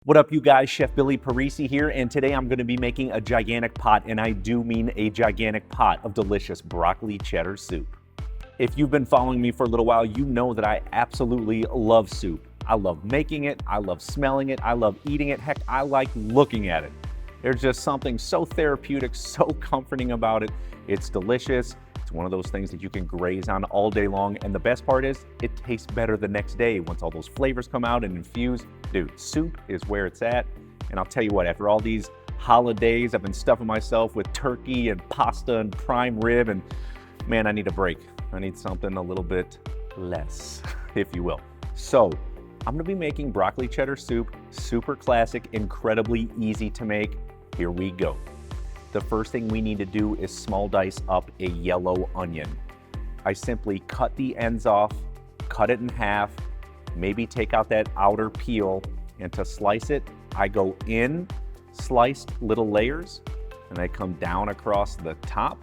What up, you guys? Chef Billy Parisi here, and today I'm going to be making a gigantic pot, and I do mean a gigantic pot of delicious broccoli cheddar soup. If you've been following me for a little while, you know that I absolutely love soup. I love making it, I love smelling it, I love eating it, heck, I like looking at it. There's just something so therapeutic, so comforting about it. It's delicious. It's one of those things that you can graze on all day long, and the best part is it tastes better the next day once all those flavors come out and infuse. Dude, soup is where it's at. And I'll tell you what, after all these holidays, I've been stuffing myself with turkey and pasta and prime rib, and man, I need a break. I need something a little bit less, if you will. So I'm gonna be making broccoli cheddar soup, super classic, incredibly easy to make. Here we go. The first thing we need to do is small dice up a yellow onion. I simply cut the ends off, cut it in half, maybe take out that outer peel, and to slice it, I go in sliced little layers, and I come down across the top.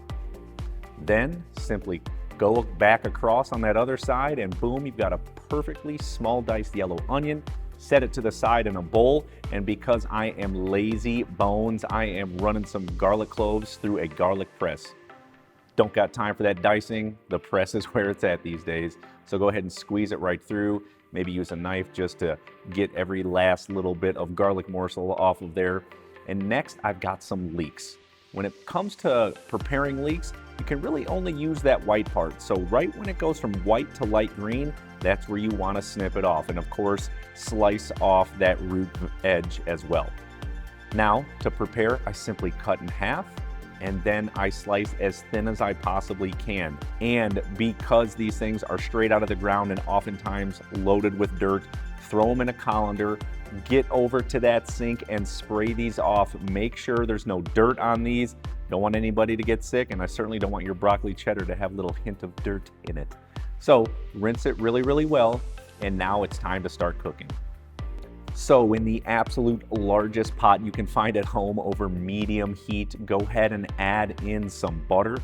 Then simply go back across on that other side, and boom, you've got a perfectly small diced yellow onion. Set it to the side in a bowl, and because I am lazy bones, I am running some garlic cloves through a garlic press. Don't got time for that dicing. The press is where it's at these days. So go ahead and squeeze it right through. Maybe use a knife just to get every last little bit of garlic morsel off of there. And next, I've got some leeks. When it comes to preparing leeks, you can really only use that white part. So right when it goes from white to light green, that's where you want to snip it off. And of course, slice off that root edge as well. Now, to prepare, I simply cut in half, and then I slice as thin as I possibly can. And because these things are straight out of the ground and oftentimes loaded with dirt, throw them in a colander, get over to that sink and spray these off. Make sure there's no dirt on these. Don't want anybody to get sick, and I certainly don't want your broccoli cheddar to have a little hint of dirt in it. So rinse it really, really well, and now it's time to start cooking. So in the absolute largest pot you can find at home over medium heat, go ahead and add in some butter.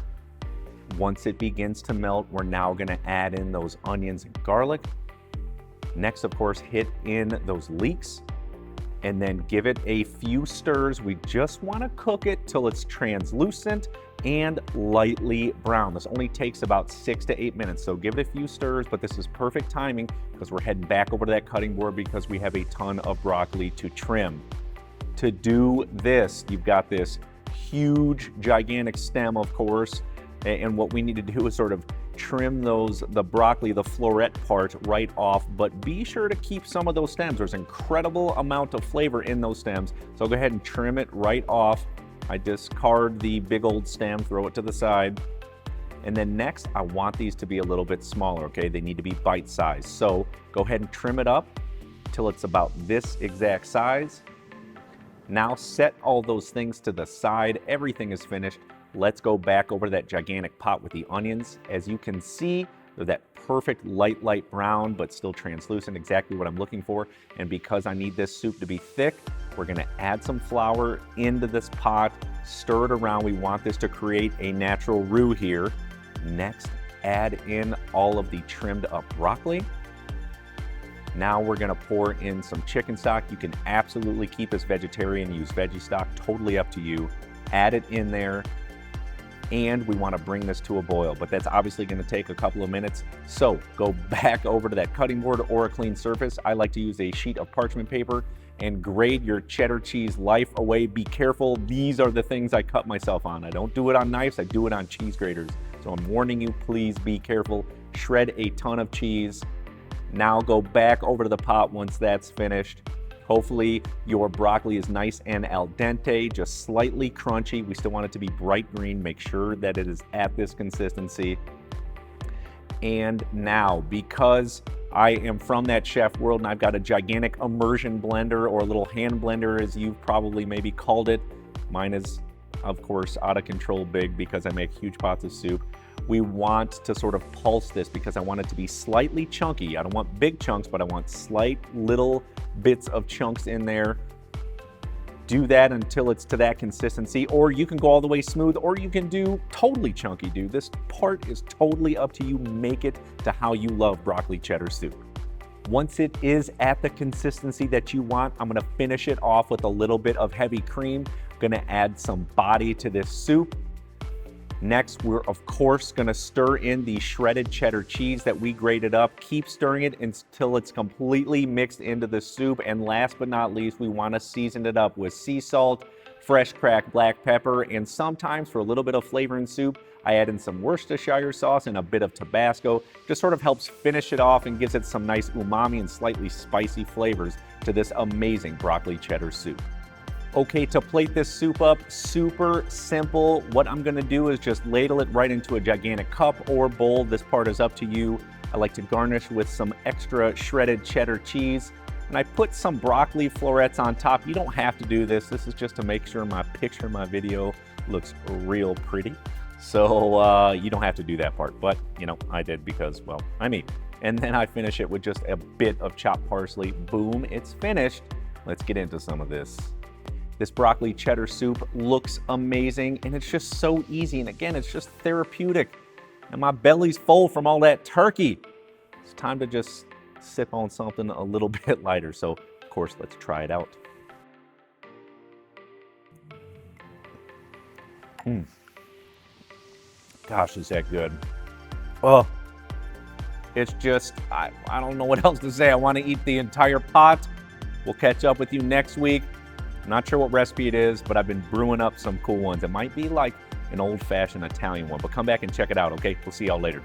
Once it begins to melt, we're now gonna add in those onions and garlic. Next, of course, hit in those leeks, and then give it a few stirs. We just wanna cook it till it's translucent and lightly brown. This only takes about 6 to 8 minutes, so give it a few stirs, but this is perfect timing because we're heading back over to that cutting board because we have a ton of broccoli to trim. To do this, you've got this huge, gigantic stem, of course, and what we need to do is sort of trim the broccoli, the floret part right off, but be sure to keep some of those stems. There's an incredible amount of flavor in those stems, so go ahead and trim it right off. I discard the big old stem, throw it to the side. And then next, I want these to be a little bit smaller, okay? They need to be bite-sized. So go ahead and trim it up till it's about this exact size. Now set all those things to the side. Everything is finished. Let's go back over to that gigantic pot with the onions. As you can see, they're that perfect light brown, but still translucent, exactly what I'm looking for. And because I need this soup to be thick, we're gonna add some flour into this pot, stir it around. We want this to create a natural roux here. Next, add in all of the trimmed up broccoli. Now we're gonna pour in some chicken stock. You can absolutely keep this vegetarian, use veggie stock, totally up to you. Add it in there. And we want to bring this to a boil, but that's obviously going to take a couple of minutes. So go back over to that cutting board or a clean surface. I like to use a sheet of parchment paper and grade your cheddar cheese life away. Be careful. These are the things I cut myself on. I don't do it on knives. I do it on cheese graters. So I'm warning you, please be careful. Shred a ton of cheese. Now go back over to the pot once that's finished. Hopefully your broccoli is nice and al dente, just slightly crunchy. We still want it to be bright green. Make sure that it is at this consistency. And now, because I am from that chef world and I've got a gigantic immersion blender, or a little hand blender as you've probably maybe called it. Mine is, of course, out of control big because I make huge pots of soup. We want to sort of pulse this because I want it to be slightly chunky. I don't want big chunks, but I want slight little bits of chunks in there. Do that until it's to that consistency, or you can go all the way smooth, or you can do totally chunky, dude. This part is totally up to you. Make it to how you love broccoli cheddar soup. Once it is at the consistency that you want, I'm gonna finish it off with a little bit of heavy cream. I'm gonna add some body to this soup. Next, we're of course gonna stir in the shredded cheddar cheese that we grated up. Keep stirring it until it's completely mixed into the soup. And last but not least, we wanna season it up with sea salt, fresh cracked black pepper, and sometimes for a little bit of flavor in soup, I add in some Worcestershire sauce and a bit of Tabasco. Just sort of helps finish it off and gives it some nice umami and slightly spicy flavors to this amazing broccoli cheddar soup. Okay, to plate this soup up, super simple. What I'm gonna do is just ladle it right into a gigantic cup or bowl. This part is up to you. I like to garnish with some extra shredded cheddar cheese. And I put some broccoli florets on top. You don't have to do this. This is just to make sure my picture, my video looks real pretty. So you don't have to do that part, but you know, I did because, well, I'm me. And then I finish it with just a bit of chopped parsley. Boom, it's finished. Let's get into some of this. This broccoli cheddar soup looks amazing and it's just so easy. And again, it's just therapeutic. And my belly's full from all that turkey. It's time to just sip on something a little bit lighter. So of course, let's try it out. Gosh, is that good. Oh, it's just, I don't know what else to say. I want to eat the entire pot. We'll catch up with you next week. I'm not sure what recipe it is, but I've been brewing up some cool ones. It might be like an old-fashioned Italian one, but come back and check it out, okay? We'll see y'all later.